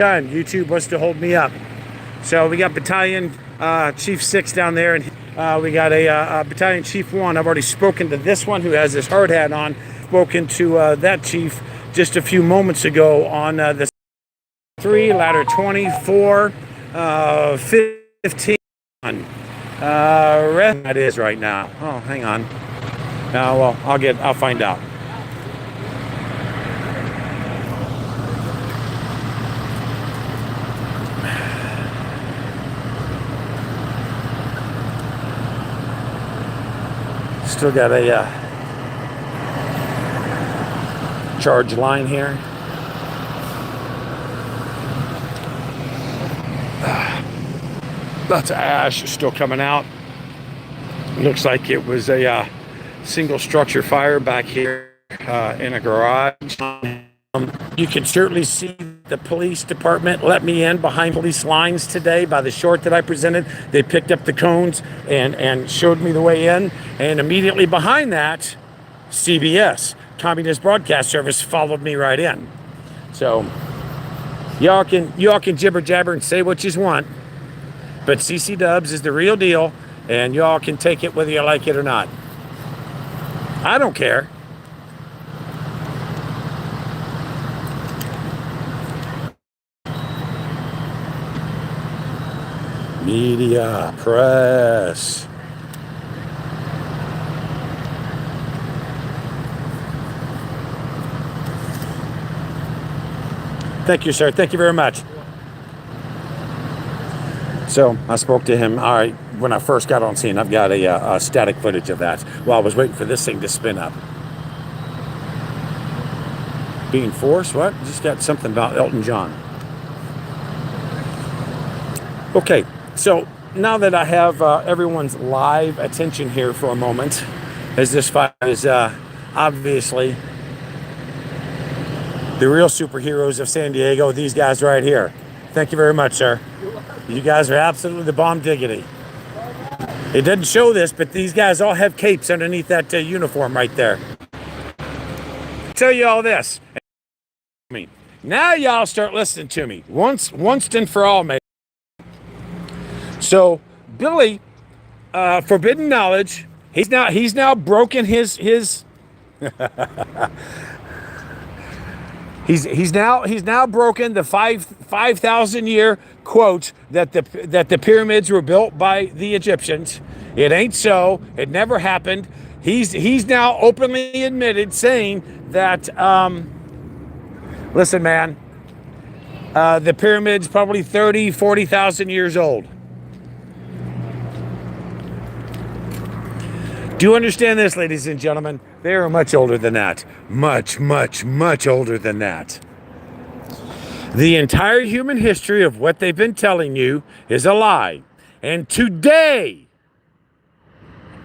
done. YouTube wants to hold me up. So we got Battalion Chief 6 down there, and we got a Battalion Chief 1. I've already spoken to this one who has his hard hat on. Spoken to that chief just a few moments ago on the 3, ladder 24, 15. That is right now. Oh, hang on. Well, I'll find out. Still got a charge line here. Lots of ash still coming out. Looks like it was a single structure fire back here in a garage. You can certainly see the police department let me in behind police lines today by the short that I presented. They picked up the cones and showed me the way in. And immediately behind that, CBS, Communist Broadcast Service, followed me right in. So y'all can jibber jabber and say what you want, but CC Dubs is the real deal, and y'all can take it whether you like it or not. I don't care. Media, press. Thank you, sir. Thank you very much. So I spoke to him. All right, when I first got on scene, I've got a static footage of that while I was waiting for this thing to spin up. Being forced? What? Just got something about Elton John. Okay. So now that I have everyone's live attention here for a moment, as this fire is obviously the real superheroes of San Diego, these guys right here. Thank you very much, sir. You guys are absolutely the bomb diggity. It doesn't show this, but these guys all have capes underneath that uniform right there. I'll tell you all this. Now y'all start listening to me once and for all, mate. So Billy, forbidden knowledge. He's now broken his. He's now broken the 5,000 year quote that the pyramids were built by the Egyptians. It ain't so. It never happened. He's now openly admitted, saying that listen, man, the pyramids probably 40,000 years old. Do you understand this, ladies and gentlemen? They are much older than that. Much, much, much older than that. The entire human history of what they've been telling you is a lie. And today,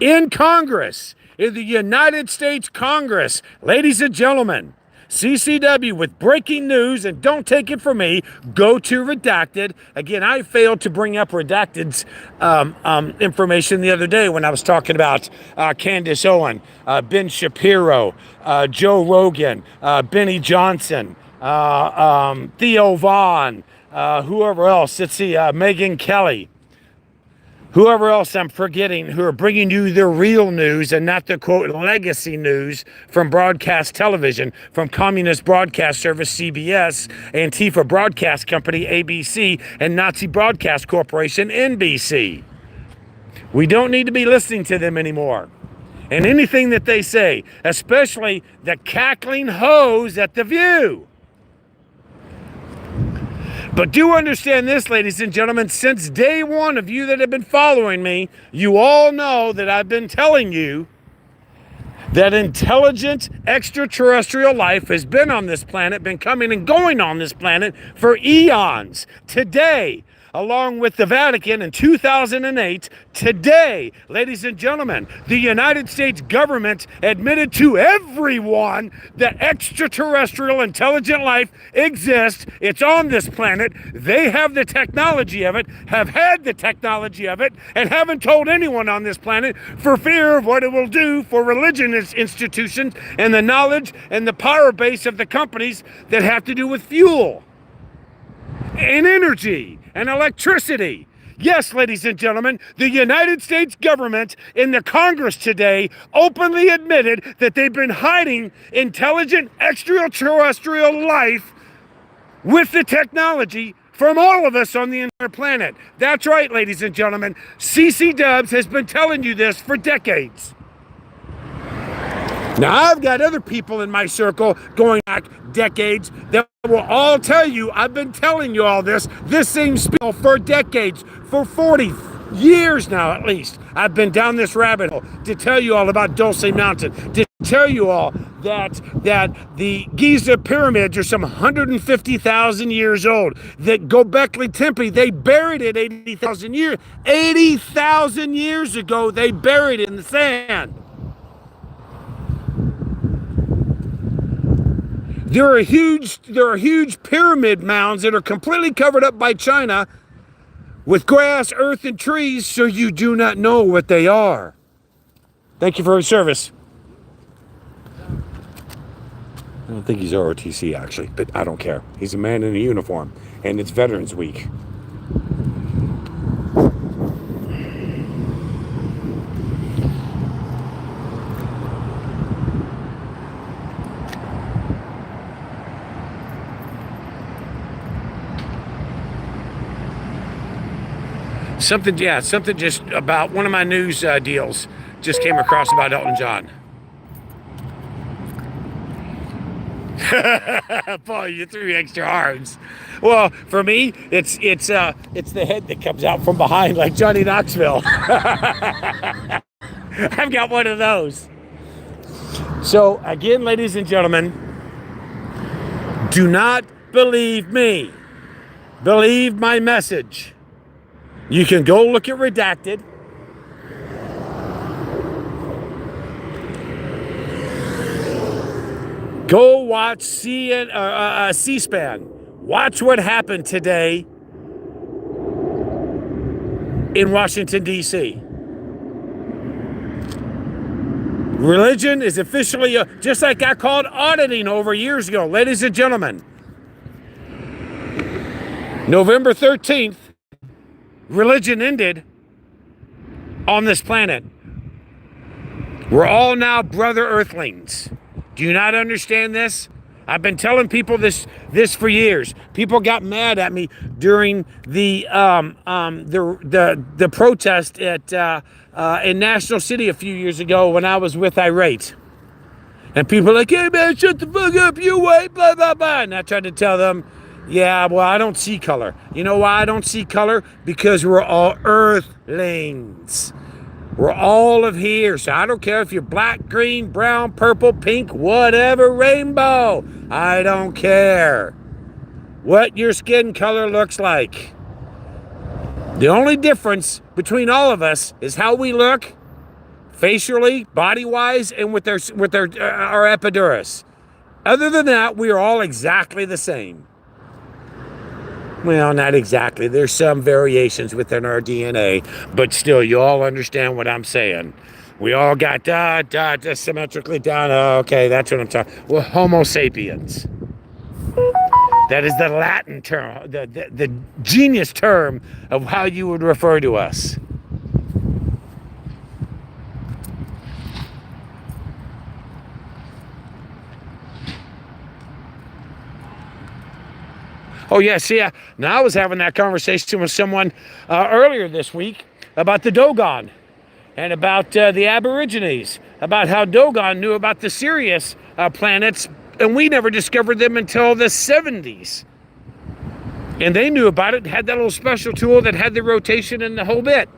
in Congress, in the United States Congress, ladies and gentlemen, CCW with breaking news, and don't take it from me, go to Redacted. Again, I failed to bring up Redacted's information the other day when I was talking about Candace Owen, Ben Shapiro, Joe Rogan, Benny Johnson, Theo Vaughn, whoever else. Let's see, Megyn Kelly. Whoever else I'm forgetting, who are bringing you the real news and not the, quote, legacy news from broadcast television, from Communist Broadcast Service, CBS, Antifa Broadcast Company, ABC, and Nazi Broadcast Corporation, NBC. We don't need to be listening to them anymore. And anything that they say, especially the cackling hose at The View. But do understand this, ladies and gentlemen, since day one of you that have been following me, you all know that I've been telling you that intelligent extraterrestrial life has been on this planet, been coming and going on this planet for eons. Today, along with the Vatican in 2008, today, ladies and gentlemen, the United States government admitted to everyone that extraterrestrial intelligent life exists. It's on this planet. They have the technology of it, have had the technology of it, and haven't told anyone on this planet for fear of what it will do for religious institutions and the knowledge and the power base of the companies that have to do with fuel. energy and electricity. Yes, ladies and gentlemen, the United States government in the Congress today openly admitted that they've been hiding intelligent extraterrestrial life with the technology from all of us on the entire planet. That's right, ladies and gentlemen. CC Dubs has been telling you this for decades. Now, I've got other people in my circle going back decades that will all tell you, I've been telling you all this same spiel for decades, for 40 years now at least. I've been down this rabbit hole to tell you all about Dulce Mountain, to tell you all that the Giza pyramids are some 150,000 years old, that Göbekli Tepe, they buried it 80,000 years. 80,000 years ago, they buried it in the sand. There are huge pyramid mounds that are completely covered up by China with grass, earth, and trees, so you do not know what they are. Thank you for your service. I don't think he's ROTC, actually, but I don't care. He's a man in a uniform, and it's Veterans Week. Something just about one of my news deals just came across about Elton John. Boy, you threw extra arms. Well, for me, it's the head that comes out from behind like Johnny Knoxville. I've got one of those. So again, ladies and gentlemen, do not believe me. Believe my message. You can go look at Redacted. Go watch C-SPAN. Watch what happened today in Washington, D.C. Religion is officially, just like I called auditing over years ago. Ladies and gentlemen, November 13th, religion ended on this planet. We're all now brother earthlings. Do you not understand this? I've been telling people this for years. People got mad at me during the protest at in National City a few years ago when I was with Irate. And people are like, hey man, shut the fuck up, you white, blah, blah, blah. And I tried to tell them, yeah, well, I don't see color. You know why I don't see color? Because we're all earthlings. We're all of here. So I don't care if you're black, green, brown, purple, pink, whatever, rainbow. I don't care what your skin color looks like. The only difference between all of us is how we look facially, body-wise, and with our epiduris. Other than that, we are all exactly the same. Well, not exactly. There's some variations within our DNA, but still, you all understand what I'm saying. We all got symmetrically down. Okay, that's what I'm talking. Well, Homo sapiens. That is the Latin term, the genius term of how you would refer to us. Oh, yes, yeah. Now, I was having that conversation with someone earlier this week about the Dogon and about the Aborigines, about how Dogon knew about the Sirius planets, and we never discovered them until the 70s. And they knew about it, had that little special tool that had the rotation and the whole bit.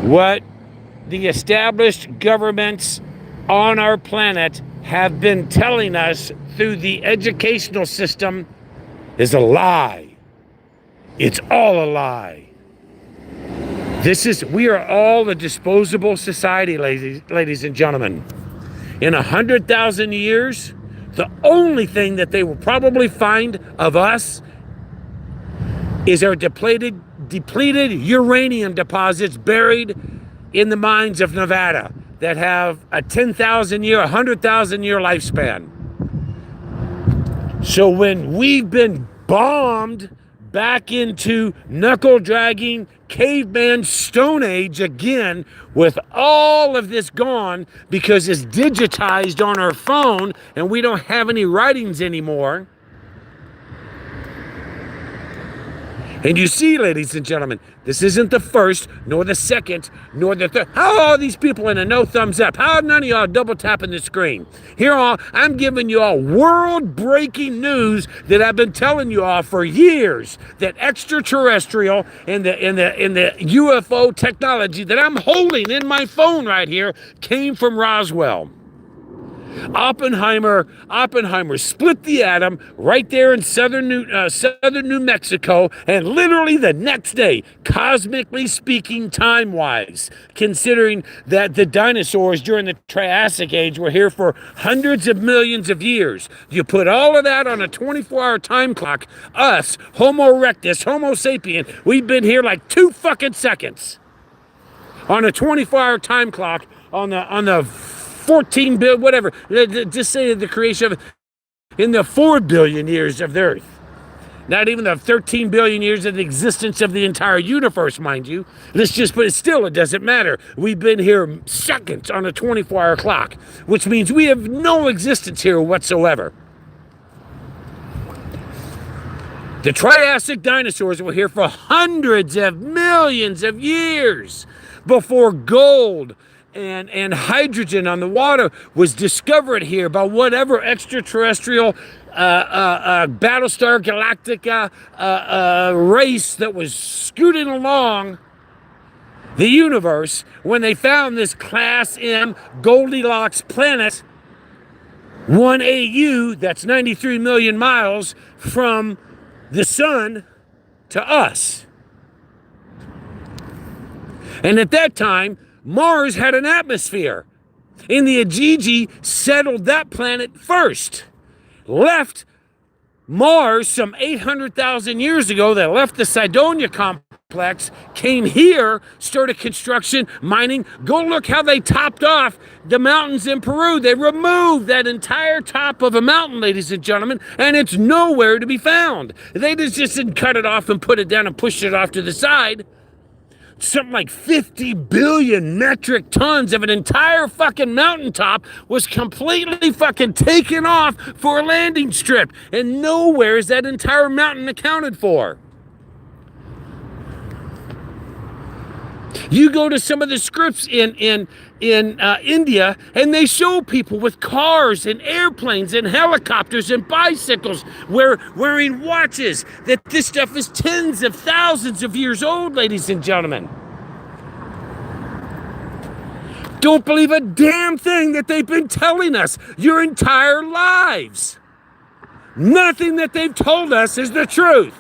What the established governments on our planet have been telling us through the educational system is a lie. It's all a lie. We are all a disposable society, ladies and gentlemen. In 100,000 years, the only thing that they will probably find of us is our depleted uranium deposits buried in the mines of Nevada that have a 10,000 year, 100,000 year lifespan. So when we've been bombed back into knuckle-dragging caveman Stone Age again, with all of this gone because it's digitized on our phone and we don't have any writings anymore. And you see, ladies and gentlemen, this isn't the first, nor the second, nor the third. How are all these people in a no thumbs up? How are none of y'all double tapping the screen? Here, I'm giving you all world-breaking news that I've been telling you all for years. That extraterrestrial and the UFO technology that I'm holding in my phone right here came from Roswell. Oppenheimer split the atom right there in southern New Mexico, and literally the next day, cosmically speaking, time-wise, considering that the dinosaurs during the Triassic Age were here for hundreds of millions of years. You put all of that on a 24-hour time clock. Us, Homo erectus, Homo sapien, we've been here like 2 fucking seconds on a 24-hour time clock on the 14 billion, whatever, just say the creation of, in the 4 billion years of the Earth. Not even the 13 billion years of the existence of the entire universe, mind you. Let's just put it, still, it doesn't matter. We've been here seconds on a 24-hour clock, which means we have no existence here whatsoever. The Triassic dinosaurs were here for hundreds of millions of years before gold and hydrogen on the water was discovered here by whatever extraterrestrial Battlestar Galactica race that was scooting along the universe when they found this Class M Goldilocks planet, 1 AU, that's 93 million miles from the sun to us. And at that time, Mars had an atmosphere, and the Ajiji settled that planet first. Left Mars some 800,000 years ago. They left the Cydonia complex, came here, started construction, mining. Go look how they topped off the mountains in Peru. They removed that entire top of a mountain, ladies and gentlemen, and it's nowhere to be found. They just didn't cut it off and put it down and push it off to the side. Something like 50 billion metric tons of an entire fucking mountaintop was completely fucking taken off for a landing strip. And nowhere is that entire mountain accounted for. You go to some of the scripts in India, and they show people with cars and airplanes and helicopters and bicycles wearing watches, that this stuff is tens of thousands of years old, ladies and gentlemen. Don't believe a damn thing that they've been telling us your entire lives. Nothing that they've told us is the truth.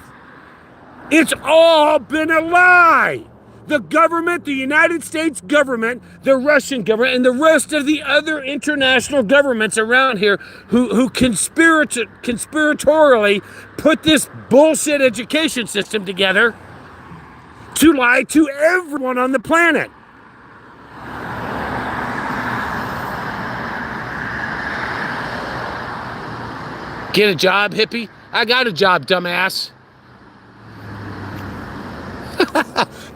It's all been a lie. The government, the United States government, the Russian government, and the rest of the other international governments around here who conspiratorially put this bullshit education system together to lie to everyone on the planet. Get a job, hippie? I got a job, dumbass.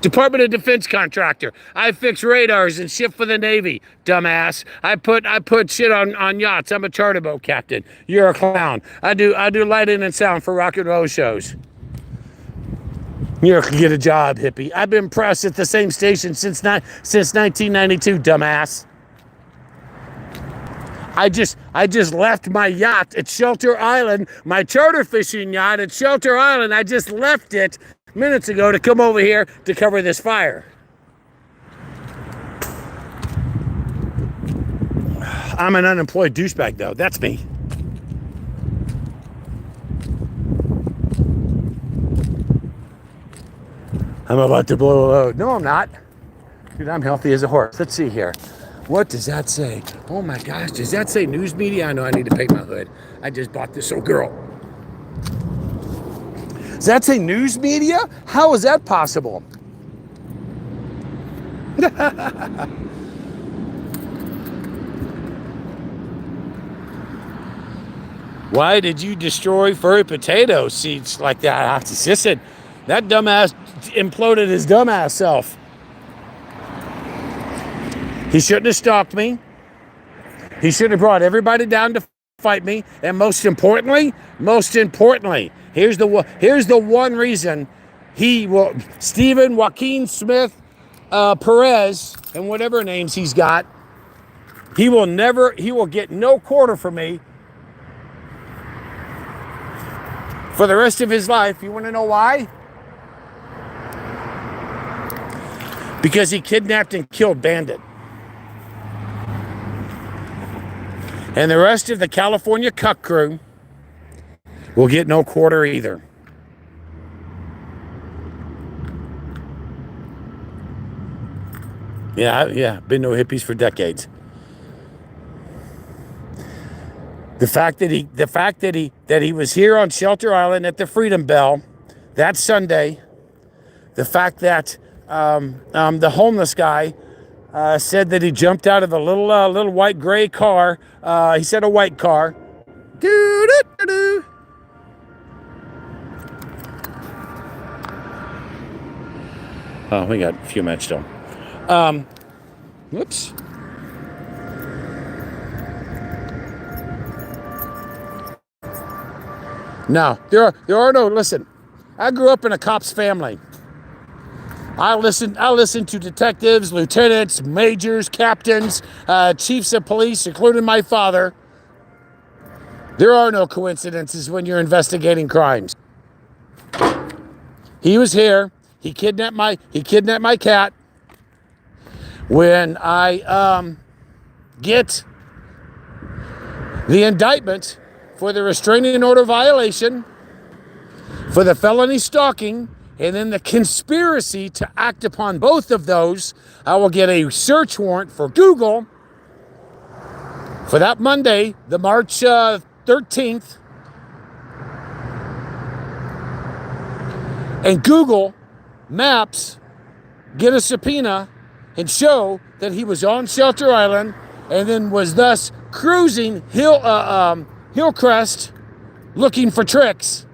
Department of Defense contractor. I fix radars and ship for the Navy, dumbass. I put shit on yachts. I'm a charter boat captain. You're a clown. I do lighting and sound for rock and roll shows. You can get a job, hippie. I've been pressed at the same station since 1992, dumbass. I just left my yacht at Shelter Island, my charter fishing yacht at Shelter Island. I just left it minutes ago to come over here to cover this fire. I'm an unemployed douchebag, though. That's me. I'm about to blow a load. No, I'm not. Dude, I'm healthy as a horse. Let's see here. What does that say? Oh my gosh, does that say news media? I know I need to pay my hood. I just bought this. Oh, girl. Does that say news media? How is that possible? Why did you destroy furry potato seeds like that? She said, that dumbass imploded his dumbass self. He shouldn't have stalked me. He should have brought everybody down to fight me. And most importantly, here's the one reason he will, Stephen Joaquin Smith Perez, and whatever names he's got, he will get no quarter from me for the rest of his life. You want to know why? Because he kidnapped and killed Bandit. And the rest of the California cuck crew will get no quarter either. Yeah, been no hippies for decades. The fact that he was here on Shelter Island at the Freedom Bell that Sunday. The fact that the homeless guy said that he jumped out of a little white gray car. He said a white car. Doo-doo-doo-doo. Oh, we got a few minutes still. Whoops. No, there are no, listen, I grew up in a cop's family. I listened to detectives, lieutenants, majors, captains, chiefs of police, including my father. There are no coincidences when you're investigating crimes. He was here. He kidnapped my cat. When I get the indictment for the restraining order violation, for the felony stalking, and then the conspiracy to act upon both of those, I will get a search warrant for Google for that Monday, the March 13th. And Google Maps get a subpoena and show that he was on Shelter Island and then was thus cruising Hillcrest looking for tricks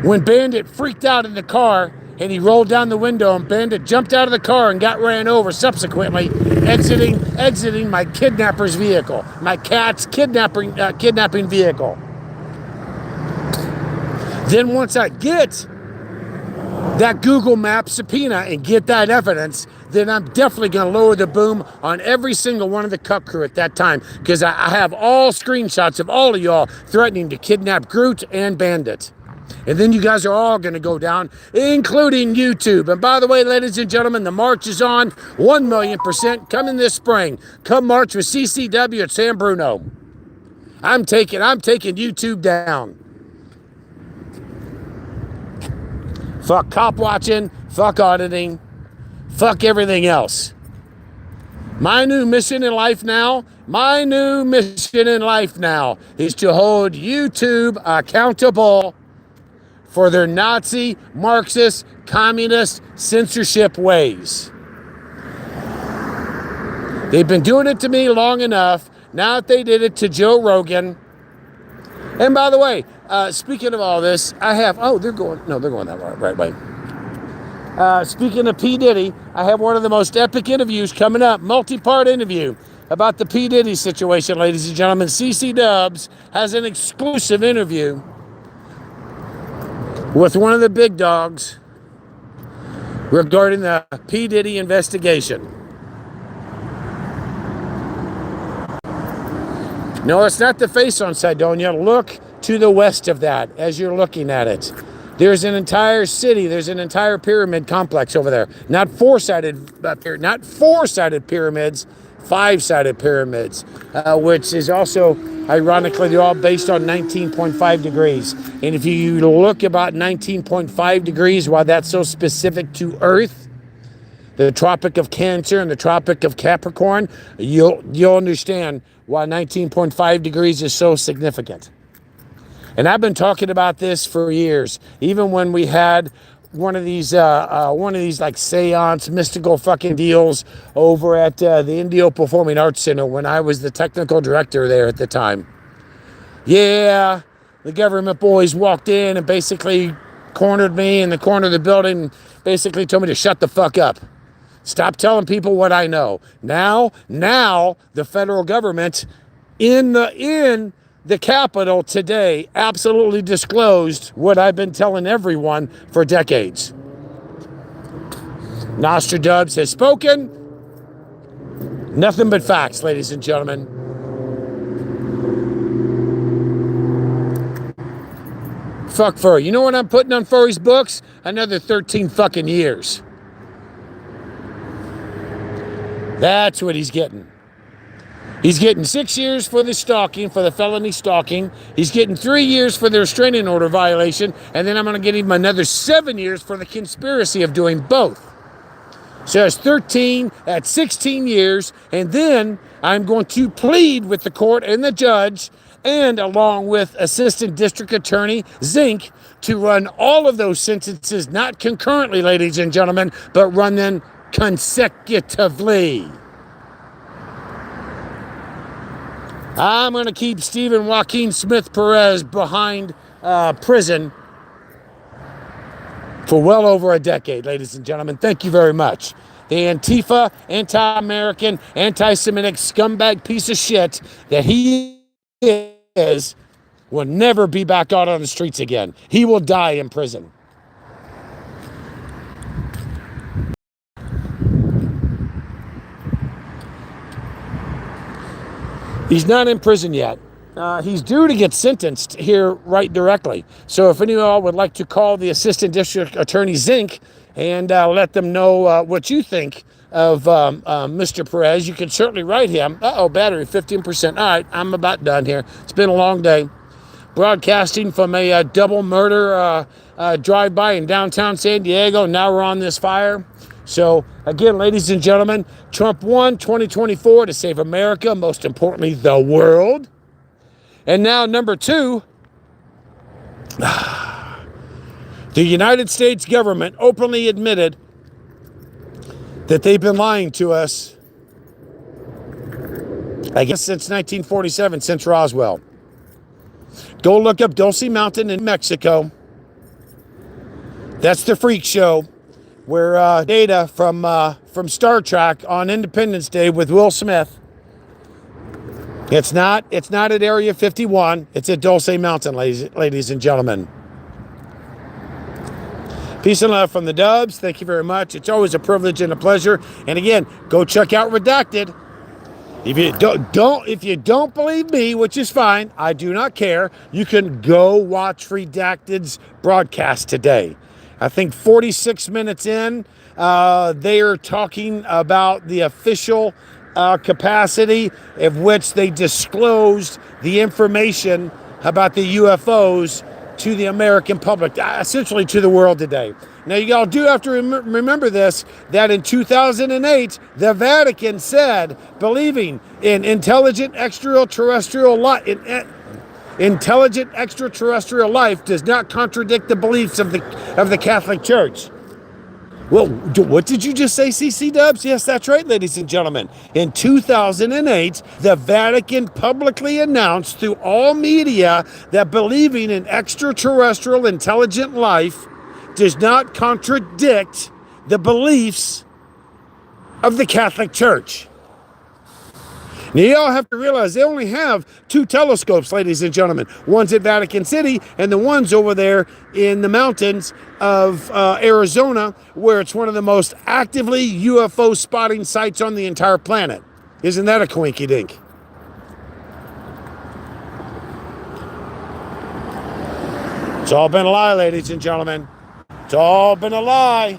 when Bandit freaked out in the car and he rolled down the window and Bandit jumped out of the car and got ran over, subsequently exiting my kidnapper's vehicle, my cat's kidnapping vehicle. Then once I get that Google Maps subpoena and get that evidence, then I'm definitely going to lower the boom on every single one of the cuck crew at that time, because I have all screenshots of all of y'all threatening to kidnap Groot and Bandit. And then you guys are all going to go down, including YouTube. And by the way, ladies and gentlemen, the march is on 1,000,000% coming this spring. Come march with CCW at San Bruno. I'm taking YouTube down. Fuck cop watching, fuck auditing, fuck everything else. My new mission in life now is to hold YouTube accountable for their Nazi, Marxist, communist, censorship ways. They've been doing it to me long enough. Now that they did it to Joe Rogan. And by the way, speaking of all this, they're going that right way. Speaking of P. Diddy, I have one of the most epic interviews coming up, multi-part interview about the P. Diddy situation, ladies and gentlemen. CC Dubs has an exclusive interview with one of the big dogs regarding the P. Diddy investigation. No, it's not the face on Cydonia. Look to the west of that as you're looking at it. There's an entire city. There's an entire pyramid complex over there. Not four-sided pyramids, five-sided pyramids, which is also, ironically, they're all based on 19.5 degrees. And if you look about 19.5 degrees, why that's so specific to Earth, the Tropic of Cancer and the Tropic of Capricorn, you'll understand why 19.5 degrees is so significant. And I've been talking about this for years, even when we had one of these like seance mystical fucking deals over at the Indio Performing Arts Center when I was the technical director there at the time. Yeah, the government boys walked in and basically cornered me in the corner of the building and basically told me to shut the fuck up. Stop telling people what I know. Now the federal government in the Capitol today absolutely disclosed what I've been telling everyone for decades. Nostradamus has spoken. Nothing but facts, ladies and gentlemen. Fuck Furry. You know what I'm putting on Furry's books? Another 13 fucking years. That's what he's getting. He's getting 6 years for the stalking, for the felony stalking. He's getting 3 years for the restraining order violation. And then I'm going to get him another 7 years for the conspiracy of doing both. So that's 13, that's 16 years. And then I'm going to plead with the court and the judge, and along with Assistant District Attorney Zink, to run all of those sentences, not concurrently, ladies and gentlemen, but run them consecutively. I'm going to keep Stephen Joaquin Smith Perez behind prison for well over a decade, ladies and gentlemen. Thank you very much. The Antifa, anti-American, anti-Semitic scumbag piece of shit that he is will never be back out on the streets again. He will die in prison. He's not in prison yet. He's due to get sentenced here right directly. So if any of y'all would like to call the Assistant District Attorney Zink and let them know what you think of Mr. Perez, you can certainly write him. Battery 15%. All right, I'm about done here. It's been a long day. Broadcasting from a double murder drive-by in downtown San Diego. Now we're on this fire. So, again, ladies and gentlemen, Trump won 2024 to save America, most importantly, the world. And now, number two, the United States government openly admitted that they've been lying to us, I guess, since 1947, since Roswell. Go look up Dulce Mountain in Mexico. That's the freak show where data from Star Trek on Independence Day with Will Smith. It's not at Area 51. It's at Dulce Mountain, ladies and gentlemen. Peace and love from the Dubs. Thank you very much. It's always a privilege and a pleasure. And again, go check out Redacted. If you don't believe me, which is fine, I do not care. You can go watch Redacted's broadcast today. I think 46 minutes in, they are talking about the official capacity of which they disclosed the information about the UFOs to the American public, essentially to the world today. Now, you all do have to remember this, that in 2008, the Vatican said, believing in intelligent extraterrestrial life, intelligent extraterrestrial life does not contradict the beliefs of the Catholic Church. Well, what did you just say, CC Dubs? Yes, that's right, ladies and gentlemen. In 2008, the Vatican publicly announced through all media that believing in extraterrestrial intelligent life does not contradict the beliefs of the Catholic Church. Now, you all have to realize they only have 2 telescopes, ladies and gentlemen. One's at Vatican City, and the one's over there in the mountains of Arizona, where it's one of the most actively UFO spotting sites on the entire planet. Isn't that a coinky dink? It's all been a lie, ladies and gentlemen. It's all been a lie.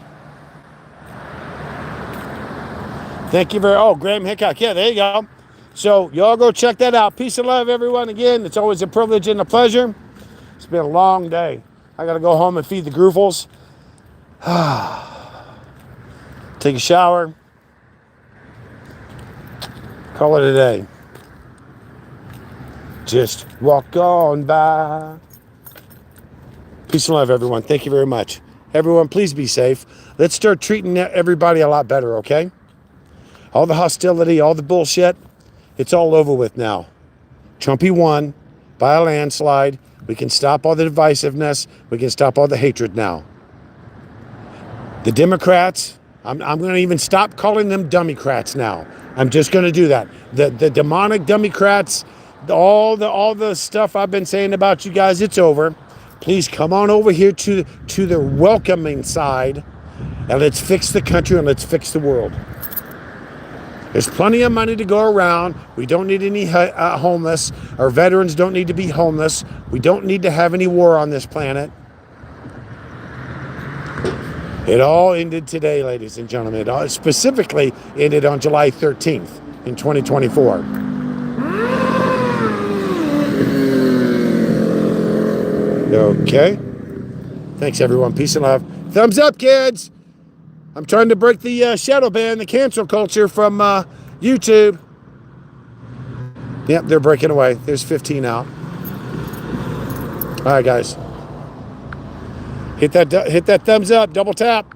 Thank you Graham Hickok. Yeah, there you go. So, y'all go check that out. Peace and love, everyone. Again, it's always a privilege and a pleasure. It's been a long day. I got to go home and feed the Groofles. Take a shower. Call it a day. Just walk on by. Peace and love, everyone. Thank you very much. Everyone, please be safe. Let's start treating everybody a lot better, okay? All the hostility, all the bullshit, it's all over with now. Trumpy won. by a landslide. We can stop all the divisiveness. We can stop all the hatred now. The Democrats, I'm going to even stop calling them Dummycrats now. I'm just going to do that. The demonic Dummycrats, all the stuff I've been saying about you guys, it's over. Please come on over here to the welcoming side, and let's fix the country and let's fix the world. There's plenty of money to go around. We don't need any homeless. Our veterans don't need to be homeless. We don't need to have any war on this planet. It all ended today, ladies and gentlemen. It all specifically ended on July 13th in 2024. Okay. Thanks, everyone. Peace and love. Thumbs up, kids. I'm trying to break the shadow ban, the cancel culture from YouTube. Yep, they're breaking away. There's 15 out. All right, guys. Hit that thumbs up. Double tap.